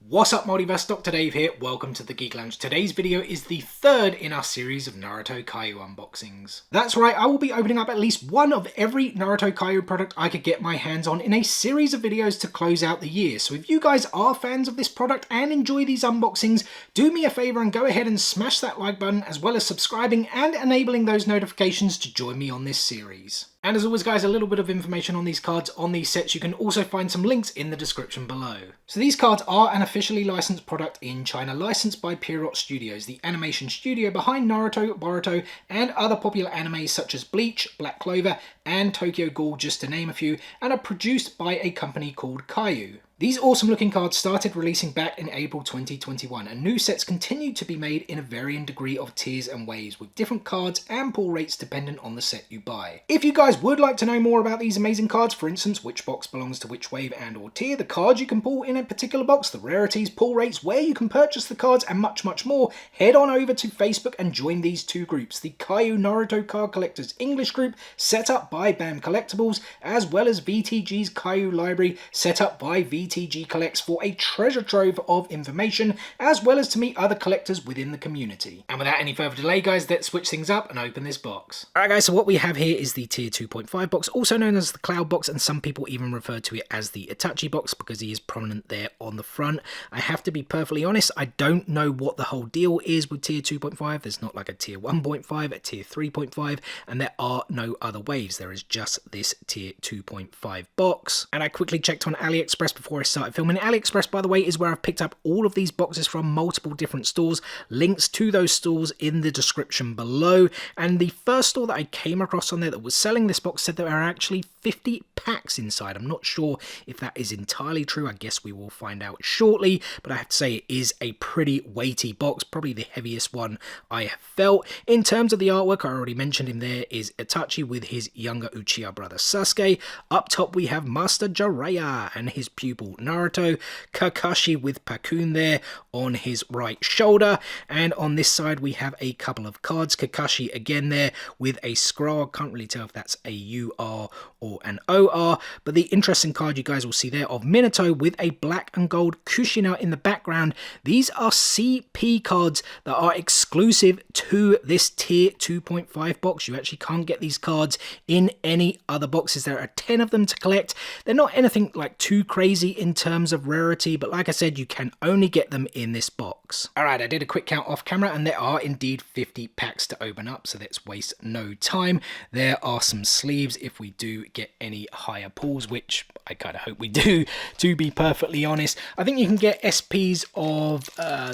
What's up Multiverse, Dr. Dave here, welcome to the Geek Lounge. Today's video is the third in our series of Naruto Kayou unboxings. That's right, I will be opening up at least one of every Naruto Kayou product I could get my hands on in a series of videos to close out the year. So if you guys are fans of this product and enjoy these unboxings, do me a favour and go ahead and smash that like button, as well as subscribing and enabling those notifications to join me on this series. And as always guys, a little bit of information on these cards, on these sets. You can also find some links in the description below. So these cards are an officially licensed product in China, licensed by Pierrot Studios, the animation studio behind Naruto, Boruto, and other popular animes such as Bleach, Black Clover, and Tokyo Ghoul, just to name a few, and are produced by a company called Kayou. These awesome looking cards started releasing back in April 2021, and new sets continue to be made in a varying degree of tiers and ways, with different cards and pull rates dependent on the set you buy. If you guys would like to know more about these amazing cards, for instance which box belongs to which wave and or tier, the cards you can pull in a particular box, the rarities, pull rates, where you can purchase the cards, and much more, head on over to Facebook and join these two groups, the Kayou Naruto Card Collectors English group, set up by BAM Collectibles, as well as VTG's Kayou Library, set up by VTG Collects, for a treasure trove of information, as well as to meet other collectors within the community. And without any further delay guys, let's switch things up and open this box. Alright guys, so what we have here is the tier 2.5 box, also known as the Cloud box, and some people even refer to it as the Itachi box because he is prominent there on the front. I have to be perfectly honest, I don't know what the whole deal is with tier 2.5. There's not like a tier 1.5, a tier 3.5, and there are no other waves. There is just this tier 2.5 box. And I quickly checked on AliExpress before I started filming. AliExpress, by the way, is where I've picked up all of these boxes from multiple different stores. Links to those stores in the description below. And the first store that I came across on there that was selling this box said there are actually 50 packs inside. I'm not sure if that is entirely true. I guess we will find out shortly, but I have to say it is a pretty weighty box, probably the heaviest one I have felt. In terms of the artwork, I already mentioned him there, is Itachi with his younger Uchiha brother Sasuke. Up top we have Master Jiraiya and his pupil Naruto, Kakashi with Pakun there on his right shoulder, and on this side we have a couple of cards. Kakashi again there with a scroll. Can't really tell if that's a UR or an OR, but the interesting card you guys will see there of Minato with a black and gold Kushina in the background. These are CP cards that are exclusive to this tier 2.5 box. You actually can't get these cards in any other boxes. There are 10 of them to collect. They're not anything like too crazy in terms of rarity, but like I said, you can only get them in this box. Alright, I did a quick count off camera and there are indeed 50 packs to open up, so let's waste no time. There are some sleeves if we do get any higher pulls, which I kind of hope we do, to be perfectly honest. I think you can get SPs of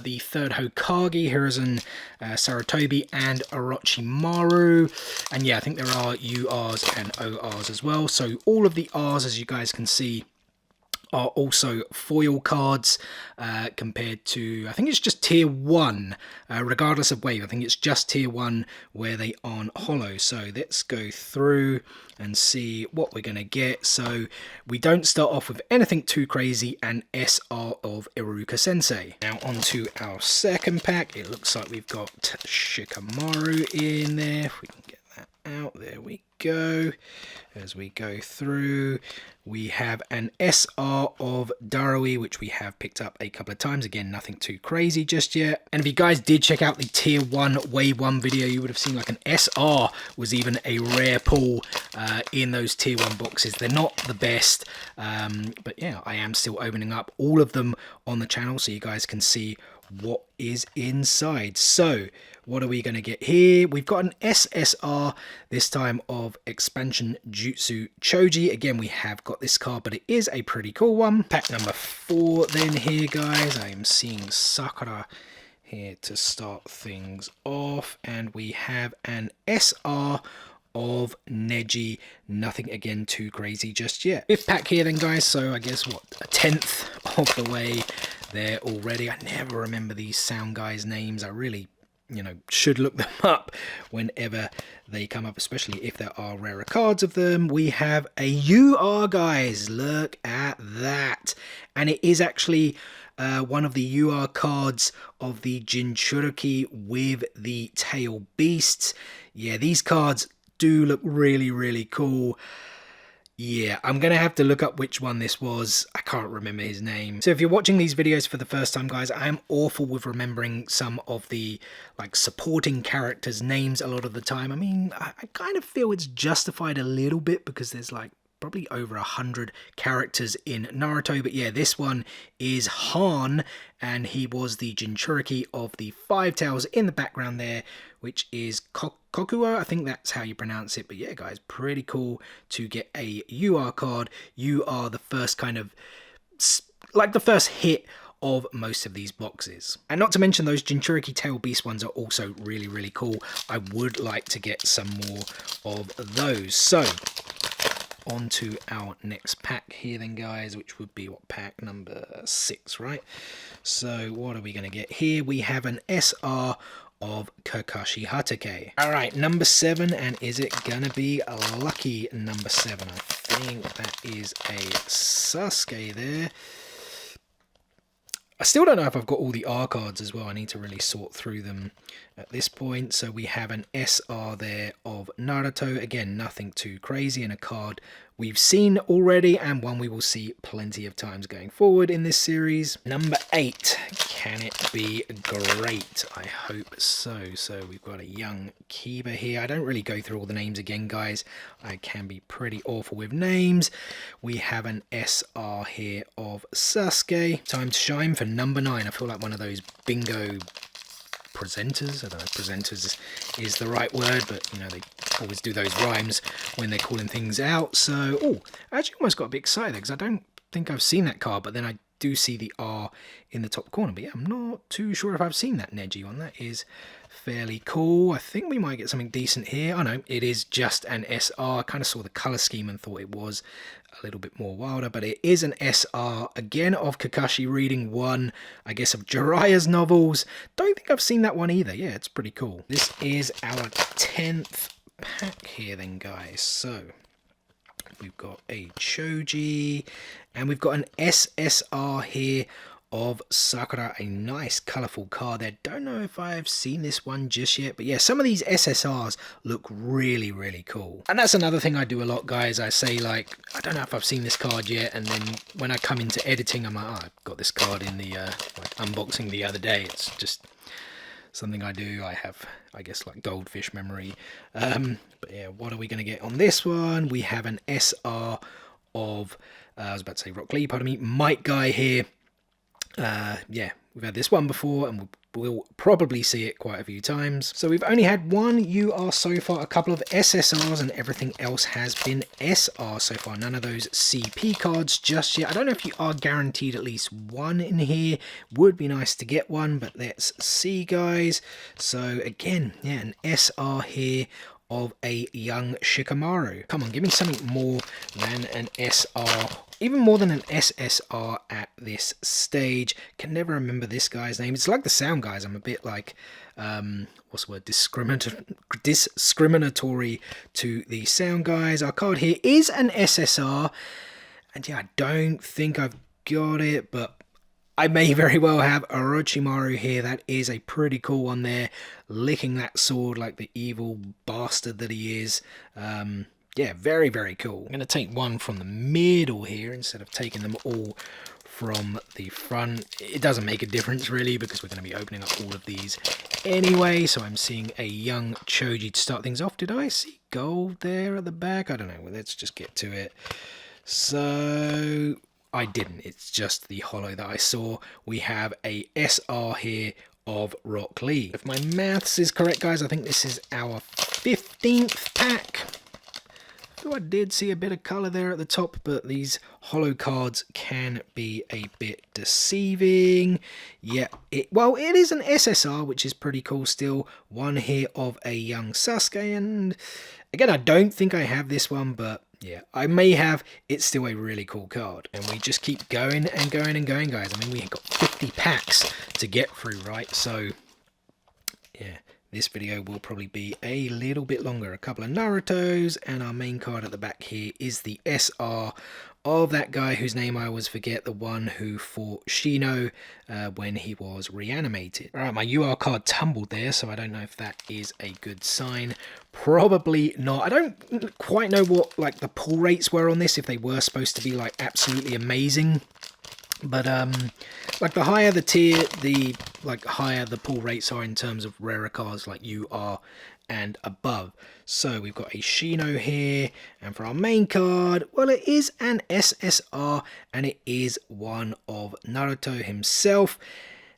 the third Hokage, Hiruzen, Sarutobi, and Orochimaru. And yeah, I think there are URs and ORs as well. So all of the Rs, as you guys can see, are also foil cards compared to, I think it's just tier 1, regardless of wave. I think it's just tier 1 where they aren't hollow. So let's go through and see what we're going to get. So we don't start off with anything too crazy, an SR of Iruka Sensei. Now onto our second pack. It looks like we've got Shikamaru in there. If we can get that out, there we go. As we go through, we have an SR of Darui, which we have picked up a couple of times. Again, nothing too crazy just yet. And if you guys did check out the tier 1 wave 1 video, you would have seen like an SR was even a rare pull in those tier 1 boxes. They're not the best, but yeah, I am still opening up all of them on the channel so you guys can see what is inside. So what are we going to get here? We've got an SSR, this time of Expansion Jutsu Choji. Again, we have got this card, but it is a pretty cool one. Pack number 4 then here, guys. I am seeing Sakura here to start things off, and we have an SR of Neji. Nothing again too crazy just yet. 5th pack here then, guys, so I guess what, a 10th of the way there already. I never remember these sound guys' names. I really, should look them up whenever they come up, especially if there are rarer cards of them. We have a UR, guys. Look at that. And it is actually one of the UR cards of the Jinchuriki with the Tail Beasts. Yeah, these cards do look really, really cool. Yeah, I'm going to have to look up which one this was. I can't remember his name. So if you're watching these videos for the first time, guys, I'm awful with remembering some of the like supporting characters' names a lot of the time. I mean, I kind of feel it's justified a little bit because there's like probably over 100 characters in Naruto. But yeah, this one is Han, and he was the Jinchuriki of the Five Tails in the background there, which is Kokuo, I think that's how you pronounce it. But yeah, guys, pretty cool to get a UR card. You are the first kind of, like the first hit of most of these boxes. And not to mention those Jinchuriki Tail Beast ones are also really, really cool. I would like to get some more of those. So, on to our next pack here then, guys, which would be what, pack number 6, right? So what are we going to get here? We have an SR of Kakashi Hatake. All right, number 7, and is it gonna be a lucky number 7? I think that is a Sasuke there. I still don't know if I've got all the R cards as well. I need to really sort through them at this point. So we have an SR there of Naruto. Again, nothing too crazy, and a card we've seen already and one we will see plenty of times going forward in this series. Number 8. Can it be great? I hope so. So we've got a young Kiba here. I don't really go through all the names again, guys. I can be pretty awful with names. We have an SR here of Sasuke. Time to shine for number 9. I feel like one of those bingo presenters. I don't know if presenters is the right word, but you know, they always do those rhymes when they're calling things out. So, oh, I actually almost got a bit excited because I don't think I've seen that card, but then I do see the R in the top corner. But yeah, I'm not too sure if I've seen that Neji one. That is fairly cool. I think we might get something decent here. Oh no, it is just an SR. I kind of saw the color scheme and thought it was a little bit more wilder, but it is an SR again of Kakashi reading one, I guess, of Jiraiya's novels. Don't think I've seen that one either. Yeah, it's pretty cool. This is our 10th pack here then, guys. So we've got a Choji, and we've got an SSR here of Sakura, a nice colourful card there. Don't know if I've seen this one just yet, but yeah, some of these SSRs look really, really cool. And that's another thing I do a lot, guys. I say, like, I don't know if I've seen this card yet, and then when I come into editing, I'm like, oh, I've got this card in the like unboxing the other day. It's just something I do. I have, I guess, like goldfish memory. But yeah, what are we going to get on this one? We have an SR of, I was about to say Rock Lee, pardon me, Might Guy here. Yeah, we've had this one before, and we'll probably see it quite a few times. So we've only had one UR so far, a couple of SSRs, and everything else has been SR so far. None of those CP cards just yet. I don't know if you are guaranteed at least one in here. Would be nice to get one, but let's see, guys. So again, yeah, an SR here of a young Shikamaru. Come on, give me something more than an SR, even more than an SSR at this stage. Can never remember this guy's name. It's like the sound guys. I'm a bit like, what's the word, discriminatory to the sound guys. Our card here is an SSR, and yeah, I don't think I've got it, but I may very well have Orochimaru here. That is a pretty cool one there, licking that sword like the evil bastard that he is. Yeah, very, very cool. I'm going to take one from the middle here instead of taking them all from the front. It doesn't make a difference really, because we're going to be opening up all of these anyway. So I'm seeing a young Choji to start things off. Did I see gold there at the back? I don't know. Well, let's just get to it. So I didn't. It's just the holo that I saw. We have a SR here of Rock Lee. If my maths is correct, guys, I think this is our 15th pack. So I did see a bit of colour there at the top, but these holo cards can be a bit deceiving. Yeah, it is an SSR, which is pretty cool still. One here of a young Sasuke, and again, I don't think I have this one, but yeah, I may have. It's still a really cool card. And we just keep going and going and going, guys. I mean, we've got 50 packs to get through, right? So yeah, this video will probably be a little bit longer. A couple of Narutos, and our main card at the back here is the SR of that guy whose name I always forget, the one who fought Shino when he was reanimated. Alright, my UR card tumbled there, so I don't know if that is a good sign. Probably not. I don't quite know what like the pull rates were on this, if they were supposed to be like absolutely amazing. But like the higher the tier, the like higher the pull rates are in terms of rarer cards like UR and above. So we've got a Shino here, and for our main card, well, it is an SSR, and it is one of Naruto himself.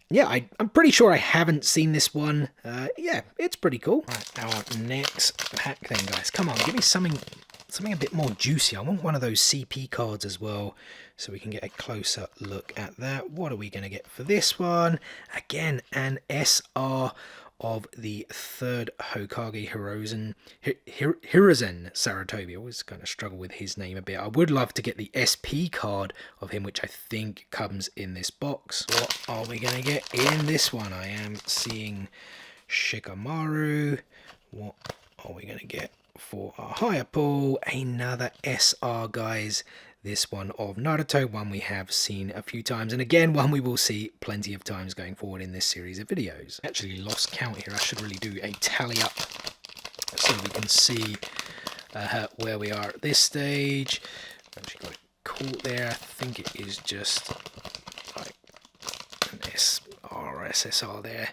Yeah, I'm pretty sure I haven't seen this one. Yeah, it's pretty cool. Right, our next pack then, guys. Come on, give me something a bit more juicy. I want one of those CP cards as well, so we can get a closer look at that. What are we going to get for this one? Again, an SR of the third Hokage Hiruzen Sarutobi. I always kind of struggle with his name a bit. I would love to get the SP card of him, which I think comes in this box. What are we going to get in this one? I am seeing Shikamaru. What are we going to get for our higher pull? Another SR, guys. This one of Naruto, one we have seen a few times, and again, one we will see plenty of times going forward in this series of videos. Actually lost count here. I should really do a tally up so we can see where we are at this stage. Actually got it caught there. I think it is just like an SR, SSR there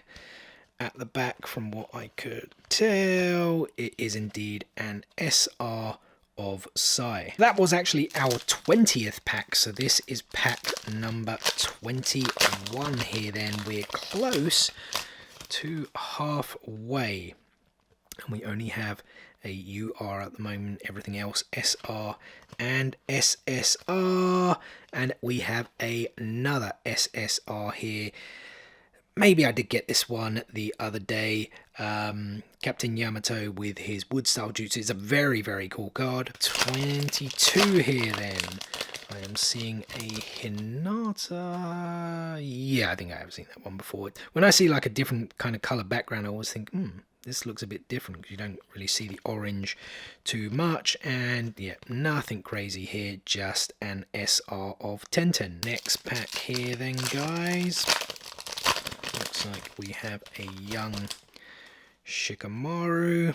at the back. From what I could tell, it is indeed an SR of Sai. That was actually our 20th pack, so this is pack number 21 here then. We're close to halfway, and we only have a UR at the moment, everything else SR and SSR, and we have another SSR here. Maybe I did get this one the other day. Captain Yamato with his wood style jutsu is a very, very cool card. 22 here then. I am seeing a Hinata. Yeah, I think I have seen that one before. When I see like a different kind of color background, I always think, this looks a bit different, because you don't really see the orange too much. And yeah, nothing crazy here, just an SR of Tenten. Next pack here then, guys. Looks like we have a young Shikamaru.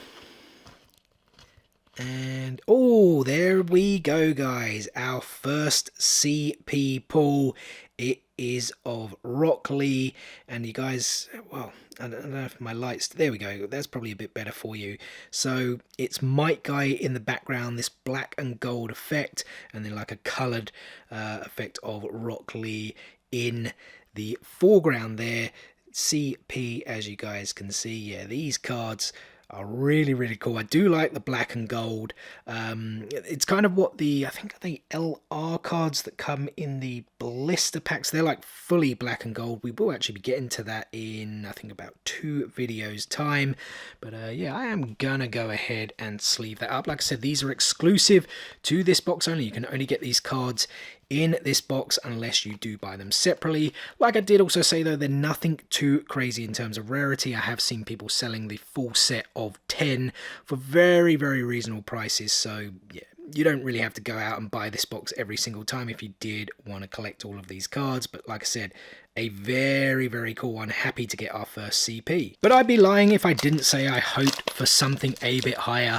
And oh, there we go, guys. Our first CP pull. It is of Rock Lee. And you guys, well, I don't know if my lights, there we go. That's probably a bit better for you. So it's Might Guy in the background, this black and gold effect, and then like a colored effect of Rock Lee in the foreground there. CP, as you guys can see. Yeah, these cards are really, really cool. I do like the black and gold. It's kind of what I think the LR cards that come in the blister packs. They're like fully black and gold. We will actually be getting to that in, I think, about 2 videos time. But yeah, I am gonna go ahead and sleeve that up. Like I said, these are exclusive to this box only. You can only get these cards in this box unless you do buy them separately. Like I did also say though, they're nothing too crazy in terms of rarity. I have seen people selling the full set of 10 for very, very reasonable prices. So yeah, you don't really have to go out and buy this box every single time if you did want to collect all of these cards. But like I said, a very, very cool one. Happy to get our first CP. But I'd be lying if I didn't say I hoped for something a bit higher.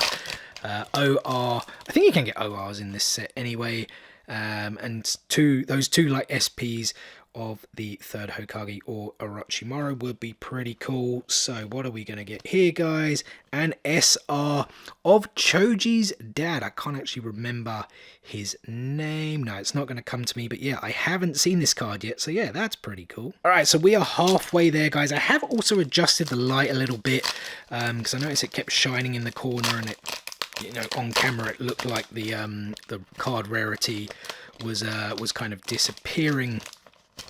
OR, I think you can get ORs in this set anyway. And those two like SPs of the third Hokage or Orochimaru would be pretty cool. So what are we going to get here, guys? An SR of Choji's dad. I can't actually remember his name. No, it's not going to come to me. But yeah, I haven't seen this card yet. So yeah, that's pretty cool. All right, so we are halfway there, guys. I have also adjusted the light a little bit because I noticed it kept shining in the corner, and it, you know, on camera it looked like the card rarity was kind of disappearing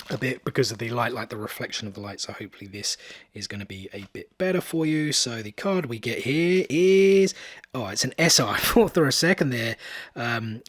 a bit because of the light, like the reflection of the light. So hopefully this is going to be a bit better for you. So the card we get here is, oh, it's an SR. I thought for a second there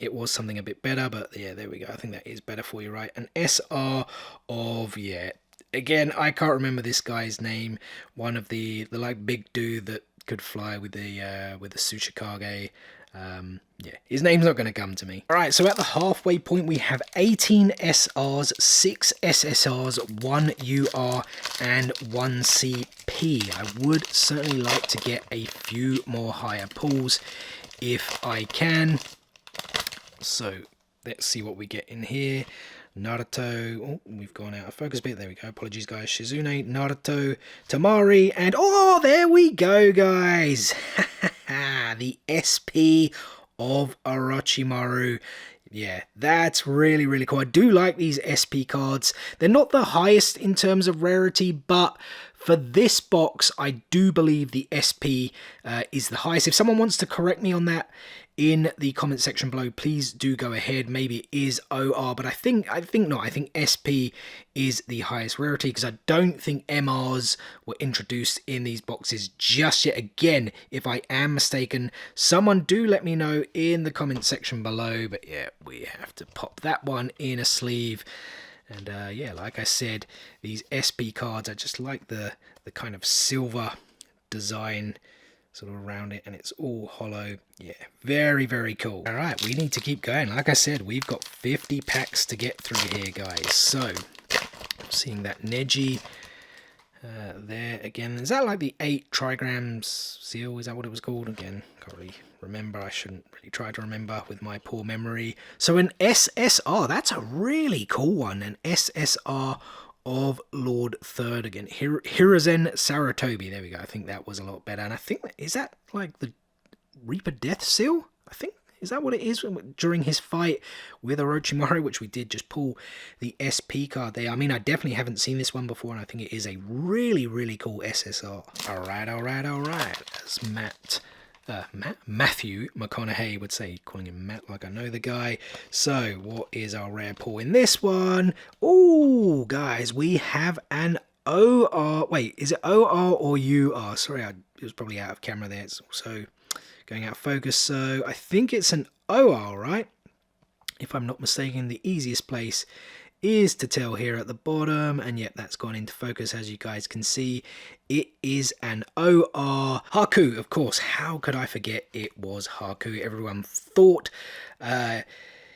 it was something a bit better, but yeah, there we go. I think that is better for you, right? An SR of, yeah, Again, I can't remember this guy's name. One of the like big dude that could fly with the Tsuchikage. Yeah, his name's not going to come to me. All right, so at the halfway point, we have 18 SRs, 6 SSRs, 1 UR, and 1 CP. I would certainly like to get a few more higher pulls if I can. So let's see what we get in here. Naruto, oh, we've gone out of focus a bit, there we go, apologies guys, Shizune, Naruto, Tamari, and oh, there we go guys, the SP of Orochimaru. Yeah, that's really, really cool. I do like these SP cards. They're not the highest in terms of rarity, but for this box, I do believe the SP is the highest. If someone wants to correct me on that in the comment section below, please do go ahead. Maybe it is OR, but I think not. I think SP is the highest rarity because I don't think MRs were introduced in these boxes just yet. Again, if I am mistaken, someone do let me know in the comment section below. But yeah, we have to pop that one in a sleeve. And yeah, like I said, these SP cards, I just like the kind of silver design sort of around it, and it's all hollow. Yeah, very, very cool. All right, we need to keep going. Like I said, we've got 50 packs to get through here, guys. So, seeing that Neji there again. Is that like the 8 trigrams seal? Is that what it was called? Again, can't really remember. I shouldn't really try to remember with my poor memory. So an SSR, that's a really cool one. An SSR of Lord Third again. Hiruzen Sarutobi. There we go. I think that was a lot better. And I think, is that like the Reaper Death Seal? I think. Is that what it is during his fight with Orochimaru, which we did just pull the SP card there? I mean, I definitely haven't seen this one before, and I think it is a really, really cool SSR. All right. As Matthew McConaughey would say, calling him Matt like I know the guy. So, what is our rare pull in this one? Oh, guys, we have an OR. Wait, is it OR or UR? Sorry, it was probably out of camera there. It's also going out of focus. So, I think it's an OR, right? If I'm not mistaken, the easiest place is to tell here at the bottom, and yet that's gone into focus. As you guys can see, it is an OR. Haku, of course, how could I forget it was Haku? Everyone thought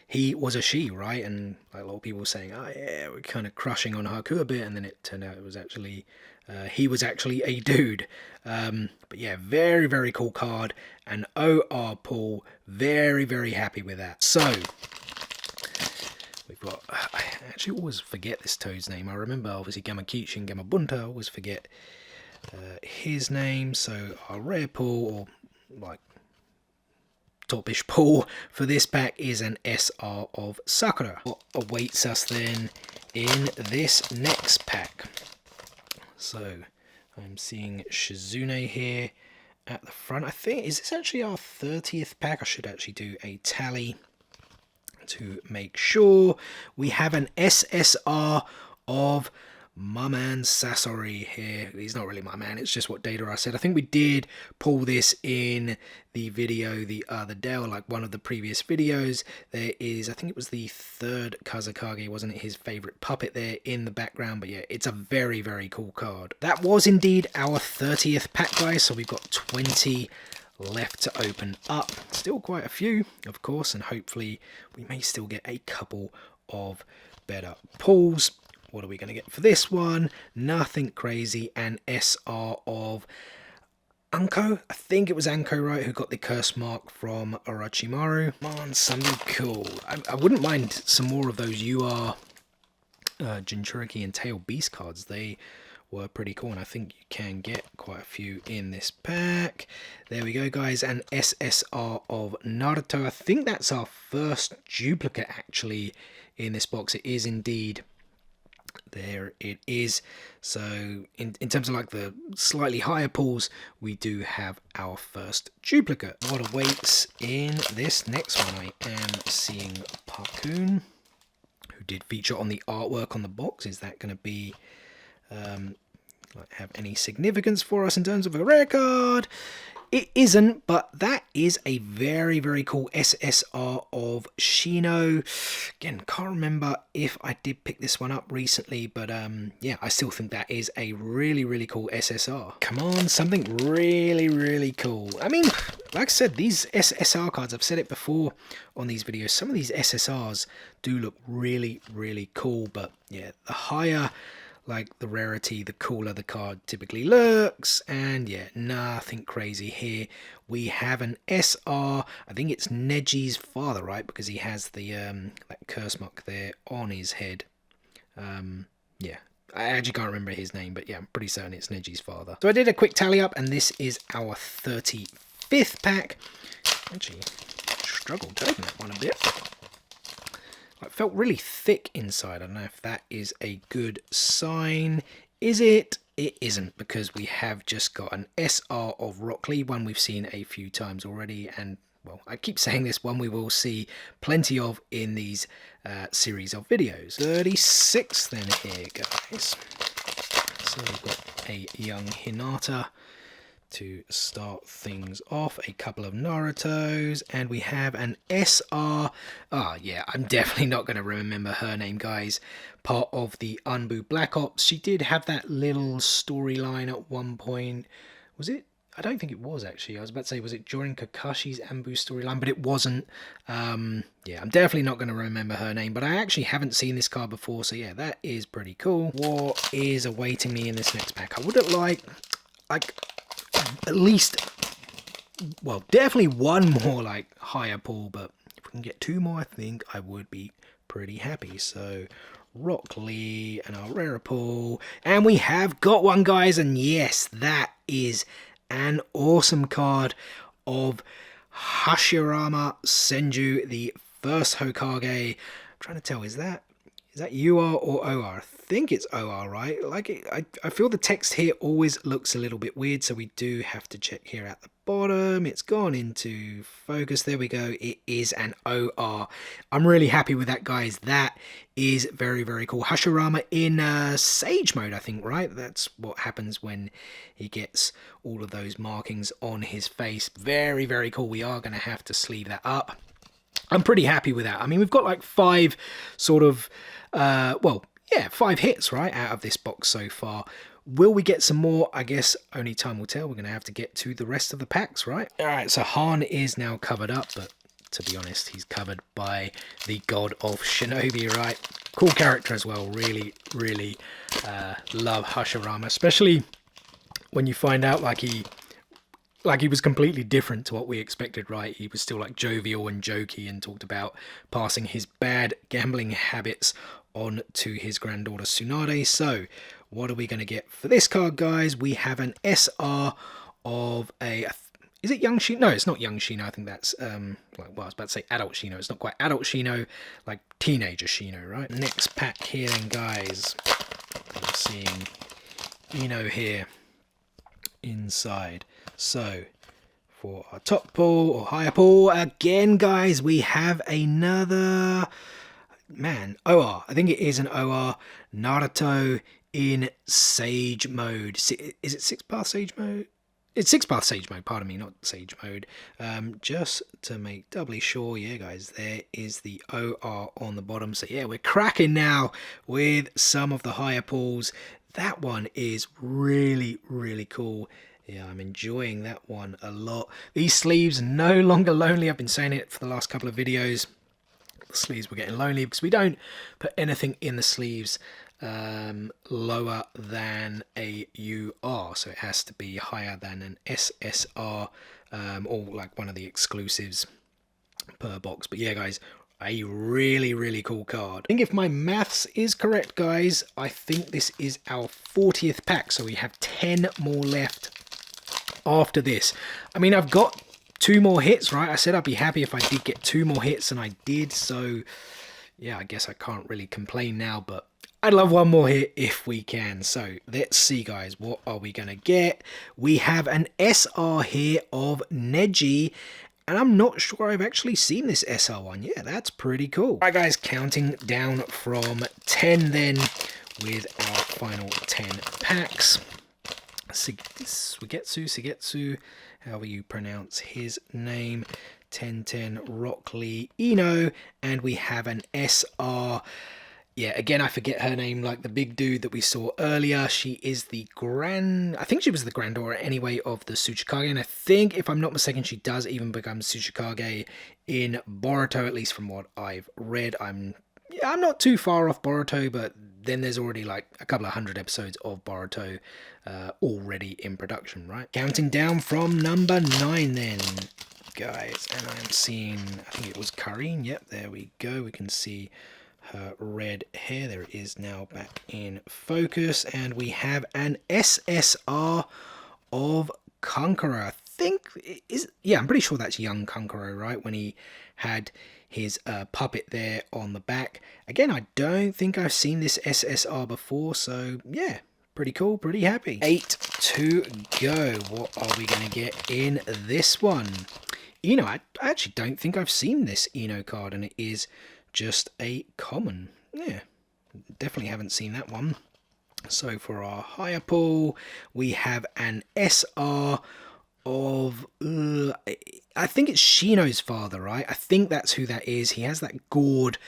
he was a she, right? And like a lot of people were saying, oh yeah, we're kind of crushing on Haku a bit, and then it turned out it was actually he was actually a dude. But yeah, very, very cool card. An OR pull, very, very happy with that. So we've got, I actually always forget this toad's name. I remember obviously Gamakichi and Gamabunta, I always forget his name. So our rare pull, or like topish pull for this pack, is an SR of Sakura. What awaits us then in this next pack? So I'm seeing Shizune here at the front. I think, is this actually our 30th pack? I should actually do a tally to make sure. We have an SSR of my man Sasori here. He's not really my man, it's just what Data said. I think we did pull this in the video the other day, or like one of the previous videos. There is, I think it was the 3rd Kazekage, wasn't it? His favorite puppet there in the background. But yeah, it's a very, very cool card. That was indeed our 30th pack, guys. So we've got 20 left to open up. Still quite a few, of course, and hopefully we may still get a couple of better pulls. What are we going to get for this one? Nothing crazy. An SR of Anko. I think it was Anko, right, who got the curse mark from Orochimaru. Come on, something cool. I wouldn't mind some more of those UR Jinchuriki and Tail Beast cards. They were pretty cool, and I think you can get quite a few in this pack. There we go, guys. An SSR of Naruto. I think that's our first duplicate actually in this box. It is indeed. There it is. So in terms of like the slightly higher pulls, we do have our first duplicate. What awaits in this next one? I am seeing Parkoon, who did feature on the artwork on the box. Is that going to be like have any significance for us in terms of a rare card? it isn't, but that is a very, very cool SSR of Shino. Again, can't remember if I did pick this one up recently, but yeah, I still think that is a really, really cool SSR. Come on, something really, really cool. I mean, like I said, these SSR cards, I've said it before on these videos, some of these SSRs do look really, really cool, but yeah, the higher like the rarity, the cooler the card typically looks. And yeah, nothing crazy here. We have an SR, I think it's Neji's father, right? Because he has the that curse mark there on his head. Yeah, I actually can't remember his name, but yeah, I'm pretty certain it's Neji's father. So I did a quick tally up, and this is our 35th pack. Actually, struggled to open that one a bit. It felt really thick inside. I don't know if that is a good sign. Is it? It isn't, because we have just got an SR of Rock Lee, one we've seen a few times already, and well, I keep saying this, one we will see plenty of in these series of videos. 36 then here, guys. So we've got a young Hinata to start things off, a couple of Narutos, and we have an SR. Yeah, I'm definitely not going to remember her name, guys. Part of the Unbu Black Ops. She did have that little storyline at one point. Was it? I don't think it was, actually. I was about to say, was it during Kakashi's Anbu storyline? But it wasn't. Yeah, I'm definitely not going to remember her name, but I actually haven't seen this card before, so yeah, that is pretty cool. What is awaiting me in this next pack? I would have liked at least, well, definitely one more like higher pull, but if we can get two more, I think I would be pretty happy. So Rock Lee and our rare pull, and we have got one, guys, and yes, that is an awesome card of Hashirama Senju, the first Hokage. I'm trying to tell, is that UR or OR? I think it's OR, right? Like, I feel the text here always looks a little bit weird, so we do have to check here at the bottom. It's gone into focus. There we go. It is an OR. I'm really happy with that, guys. That is very, very cool. Hashirama in Sage mode, I think, right? That's what happens when he gets all of those markings on his face. Very, very cool. We are going to have to sleeve that up. I'm pretty happy with that. I mean, we've got like 5 sort of, well, yeah, 5 hits, right, out of this box so far. Will we get some more? I guess only time will tell. We're going to have to get to the rest of the packs, right? All right, so Han is now covered up, but to be honest, he's covered by the god of Shinobi, right? Cool character as well. Really, really love Hashirama, especially when you find out like he was completely different to what we expected, right? He was still like jovial and jokey and talked about passing his bad gambling habits on to his granddaughter Tsunade. So what are we going to get for this card, guys? We have an SR of a... Is it Young Shino? No, it's not Young Shino. I think that's, well, I was about to say Adult Shino. It's not quite Adult Shino, like Teenager Shino, right? Next pack here then, guys. I'm seeing Ino here inside. So for our top pull or higher pull, again, guys, we have another, man, OR. I think it is an OR. Naruto in Sage mode. Is it 6-path Sage mode? It's 6-path Sage mode, pardon me, not Sage mode. Just to make doubly sure, yeah, guys, there is the OR on the bottom. So yeah, we're cracking now with some of the higher pulls. That one is really, really cool. Yeah, I'm enjoying that one a lot. These sleeves no longer lonely. I've been saying it for the last couple of videos. The sleeves were getting lonely because we don't put anything in the sleeves lower than a UR. So it has to be higher than an SSR or like one of the exclusives per box. But yeah, guys, a really, really cool card. I think if my maths is correct, guys, I think this is our 40th pack. So we have 10 more left after this. I mean, I've got 2 more hits, right? I said I'd be happy if I did get 2 more hits, and I did. So yeah, I guess I can't really complain now, but I'd love 1 more hit if we can. So let's see, guys, what are we gonna get? We have an SR here of Neji, and I'm not sure I've actually seen this SR one. Yeah, that's pretty cool. All right, guys, counting down from 10 then with our final 10 packs. Sugetsu, however you pronounce his name, 1010 Rock Lee Ino, and we have an SR. Yeah, again, I forget her name, like the big dude that we saw earlier. She is I think she was the granddaughter anyway of the Tsuchikage, and I think, if I'm not mistaken, she does even become Tsuchikage in Boruto, at least from what I've read. I'm not too far off Boruto, but then there's already like a couple of hundred episodes of Boruto already in production, right? Counting down from number 9 then, guys, and I'm seeing, I think it was Karine. Yep, there we go. We can see her red hair. There it is now, back in focus, and we have an SSR of Kankuro. I think I'm pretty sure that's young Kankuro, right, when he had his puppet there on the back. Again, I don't think I've seen this SSR before, so yeah, pretty cool, pretty happy. 8 to go. What are we going to get in this one? I actually don't think I've seen this Ino card, and it is just a common. Yeah, definitely haven't seen that one. So for our higher pull, we have an SR of I think it's Shino's father, right? I think that's who that is. He has that gourd,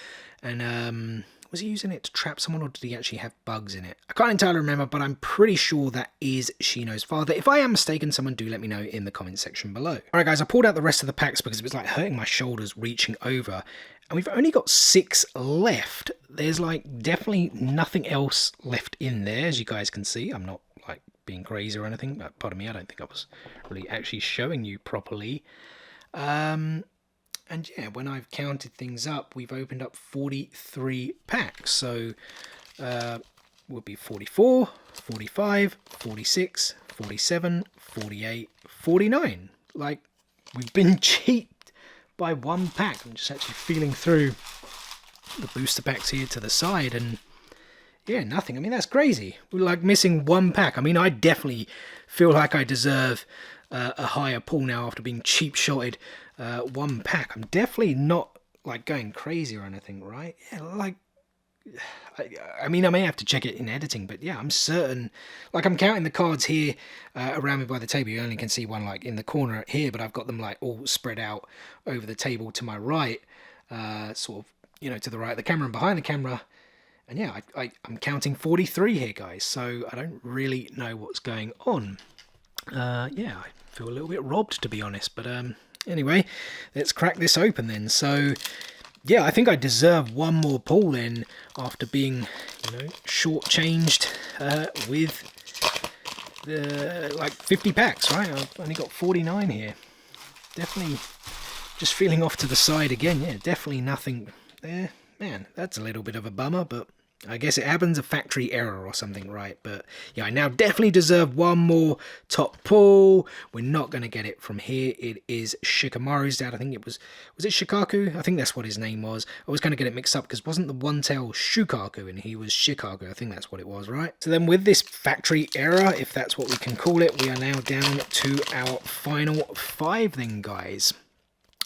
and was he using it to trap someone, or did he actually have bugs in it? I can't entirely remember, but I'm pretty sure that is Shino's father. If I am mistaken, someone do let me know in the comment section below. Alright guys, I pulled out the rest of the packs because it was like hurting my shoulders reaching over, and we've only got 6 left. There's like definitely nothing else left in there, as you guys can see. I'm not like being crazy or anything, but pardon me, I don't think I was really actually showing you properly. And yeah, when I've counted things up, we've opened up 43 packs. So would be 44, 45, 46, 47, 48, 49. Like, we've been cheated by 1 pack. I'm just actually feeling through the booster packs here to the side, and yeah, nothing. I mean, that's crazy. We're like missing 1 pack. I mean, I definitely feel like I deserve a higher pull now after being cheap shotted 1 pack. I'm definitely not like going crazy or anything, right? Yeah, like I mean, I may have to check it in editing, but yeah, I'm certain. Like, I'm counting the cards here around me by the table. You only can see one like in the corner here, but I've got them like all spread out over the table to my right, sort of, to the right of the camera and behind the camera. And yeah, I'm counting 43 here, guys. So I don't really know what's going on. Yeah, I feel a little bit robbed, to be honest. But anyway, let's crack this open then. So yeah, I think I deserve 1 more pull in after being, shortchanged with the like 50 packs, right? I've only got 49 here. Definitely just feeling off to the side again. Yeah, definitely nothing there. Man, that's a little bit of a bummer, but I guess it happens, a factory error or something, right? But yeah, I now definitely deserve 1 more top pull. We're not going to get it from here. It is Shikamaru's dad. I think it was it Shikaku? I think that's what his name was. I was going to get it mixed up because wasn't the one-tail Shukaku and he was Shikaku? I think that's what it was, right? So then with this factory error, if that's what we can call it, we are now down to our final 5 then, guys.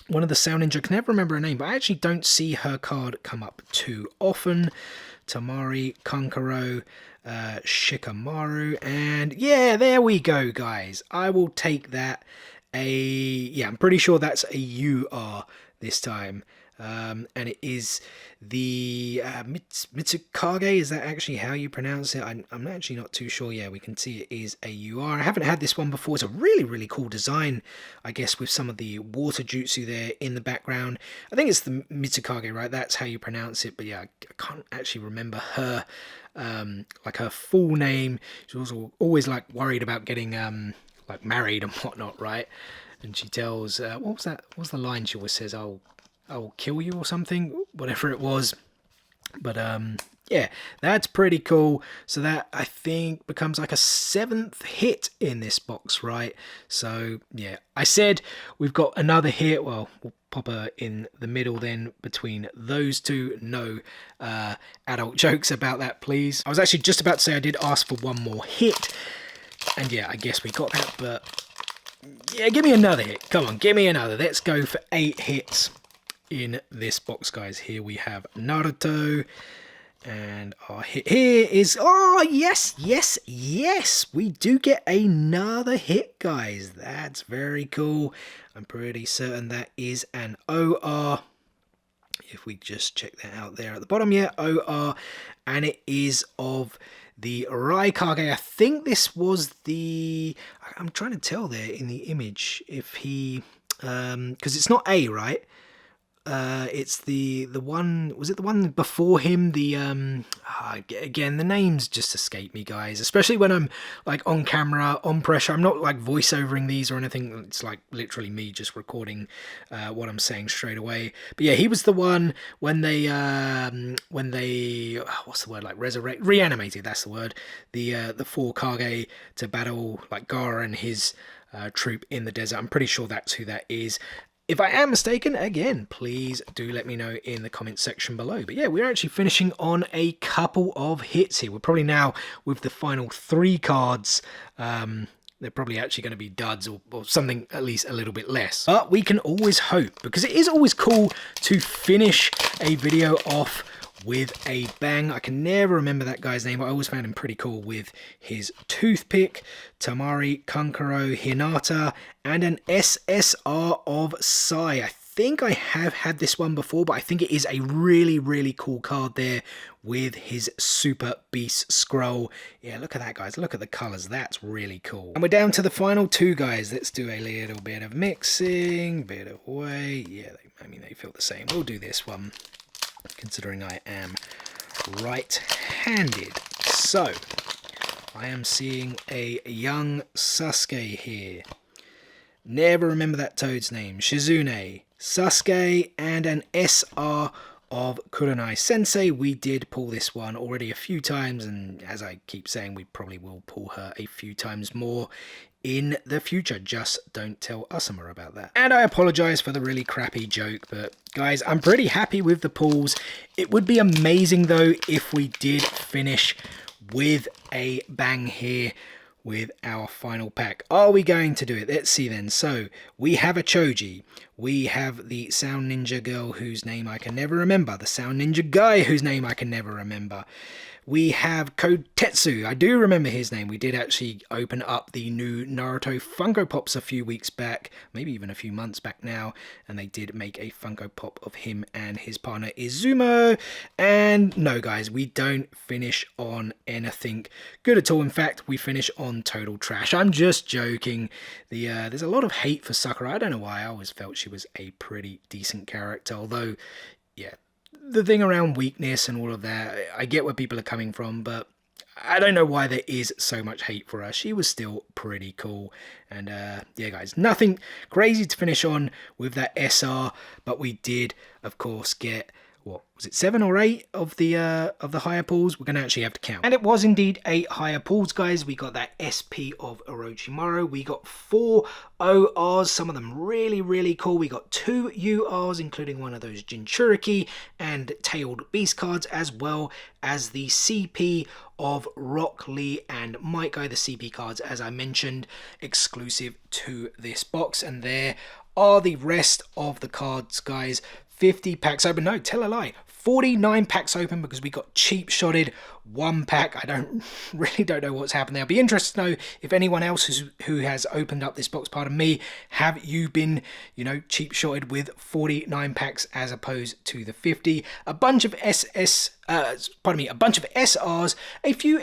One of the Sound Ninja, I can never remember her name, but I actually don't see her card come up too often. Tamari, Kankuro, Shikamaru, and yeah, there we go, guys. I will take that. I'm pretty sure that's a UR this time. And it is the Mitsukage. Is that actually how you pronounce it? I'm actually not too sure. Yeah, we can see it is a UR. I haven't had this one before. It's a really, really cool design, I guess, with some of the water jutsu there in the background. I think it's the Mitsukage, right? That's how you pronounce it. But yeah, I can't actually remember her, like her full name. She was always like worried about getting like married and whatnot, right? And she tells, what was that? What's the line she always says? I will kill you or something, whatever it was. But yeah, that's pretty cool. So that, I think, becomes like a 7th hit in this box, right? So yeah, I said we've got another hit. Well, we'll pop her in the middle then between those two. No adult jokes about that, please. I was actually just about to say I did ask for 1 more hit, and yeah, I guess we got that. But yeah, give me another hit. Come on, give me another. Let's go for 8 hits in this box, guys. Here we have Naruto, And our hit here is, oh, yes, yes, yes. We do get another hit, guys. That's very cool. I'm pretty certain that is an OR. If we just check that out there at the bottom, yeah, OR. And it is of the Raikage. I think this was the, I'm trying to tell there in the image if he, because it's not A, right? It's the one, was it the one before him? The again, the names just escape me, guys, especially when I'm like on camera, on pressure. I'm not like voiceovering these or anything. It's like literally me just recording what I'm saying straight away. But yeah, he was the one when they what's the word, like reanimated, that's the word, the four Kage to battle like Gaara and his troop in the desert. I'm pretty sure that's who that is. If I am mistaken, again, please do let me know in the comments section below. But yeah, we're actually finishing on a couple of hits here. We're probably now with the final 3 cards. They're probably actually going to be duds or something at least a little bit less. But we can always hope, because it is always cool to finish a video off with a bang. I can never remember that guy's name, but I always found him pretty cool with his toothpick, Tamari, Kankuro, Hinata, and an SSR of Sai. I think I have had this one before, but I think it is a really, really cool card there with his Super Beast Scroll. Yeah, look at that, guys. Look at the colors. That's really cool. And we're down to the final 2, guys. Let's do a little bit of mixing, bit of weight. Yeah, I mean, they feel the same. We'll do this one, considering I am right-handed. So, I am seeing a young Sasuke here. Never remember that toad's name. Shizune, Sasuke, and an SR of Kurenai Sensei. We did pull this one already a few times, and as I keep saying, we probably will pull her a few times more in the future. Just don't tell Asuma about that. And I apologize for the really crappy joke, but guys, I'm pretty happy with the pulls. It would be amazing though if we did finish with a bang here with our final pack. Are we going to do it? Let's see then. So we have a Choji, we have the Sound Ninja girl whose name I can never remember, the Sound Ninja guy whose name I can never remember. We have Kotetsu. I do remember his name. We did actually open up the new Naruto Funko Pops a few weeks back, maybe even a few months back now, and they did make a Funko Pop of him and his partner Izumo. And no, guys, we don't finish on anything good at all. In fact, we finish on total trash. I'm just joking. There's a lot of hate for Sakura. I don't know why. I always felt she was a pretty decent character, although, yeah, the thing around weakness and all of that, I get where people are coming from, but I don't know why there is so much hate for her. She was still pretty cool. And yeah, guys, nothing crazy to finish on with that SR, but we did, of course, get, what was it, 7 or 8 of the higher pulls? We're going to actually have to count. And it was indeed 8 higher pulls, guys. We got that SP of Orochimaru. We got 4 ORs, some of them really, really cool. We got 2 URs, including one of those Jinchuriki and Tailed Beast cards, as well as the CP of Rock Lee and Might Guy. The CP cards, as I mentioned, exclusive to this box. And there are the rest of the cards, guys. 50 packs open. No, tell a lie. 49 packs open because we got cheap shotted 1 pack. I really don't know what's happened there. I'll be interested to know if anyone else who has opened up this box, pardon me, have you been, you know, cheap shotted with 49 packs as opposed to the 50? A bunch of a bunch of SRs, a few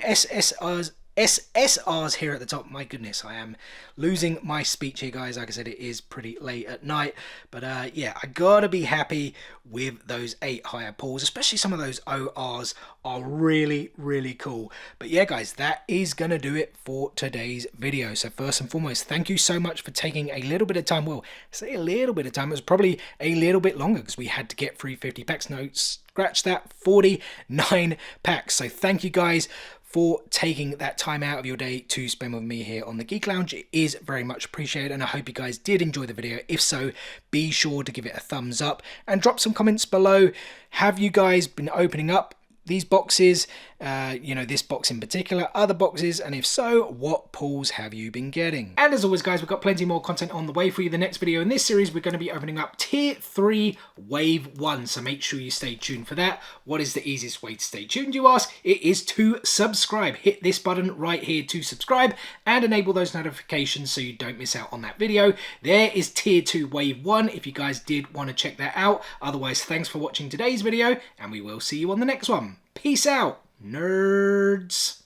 SSRs here at the top. My goodness, I am losing my speech here, guys. Like I said, it is pretty late at night, but yeah, I gotta be happy with those 8 higher pulls, especially some of those ORs are really, really cool. But yeah, guys, that is gonna do it for today's video. So first and foremost, thank you so much for taking a little bit of time. Well, say a little bit of time. It was probably a little bit longer because we had to get through 50 packs. No, scratch that, 49 packs. So thank you guys for taking that time out of your day to spend with me here on the Geek Lounge. It is very much appreciated, and I hope you guys did enjoy the video. If so, be sure to give it a thumbs up and drop some comments below. Have you guys been opening up these boxes, you know, this box in particular, other boxes, and if so, what pulls have you been getting? And as always, guys, we've got plenty more content on the way for you. The next video in this series, we're going to be opening up Tier 3 Wave 1, so make sure you stay tuned for that. What is the easiest way to stay tuned, you ask? It is to subscribe. Hit this button right here to subscribe and enable those notifications so you don't miss out on that video. There is Tier 2 Wave 1 if you guys did want to check that out. Otherwise, thanks for watching today's video, and we will see you on the next one. Peace out, nerds.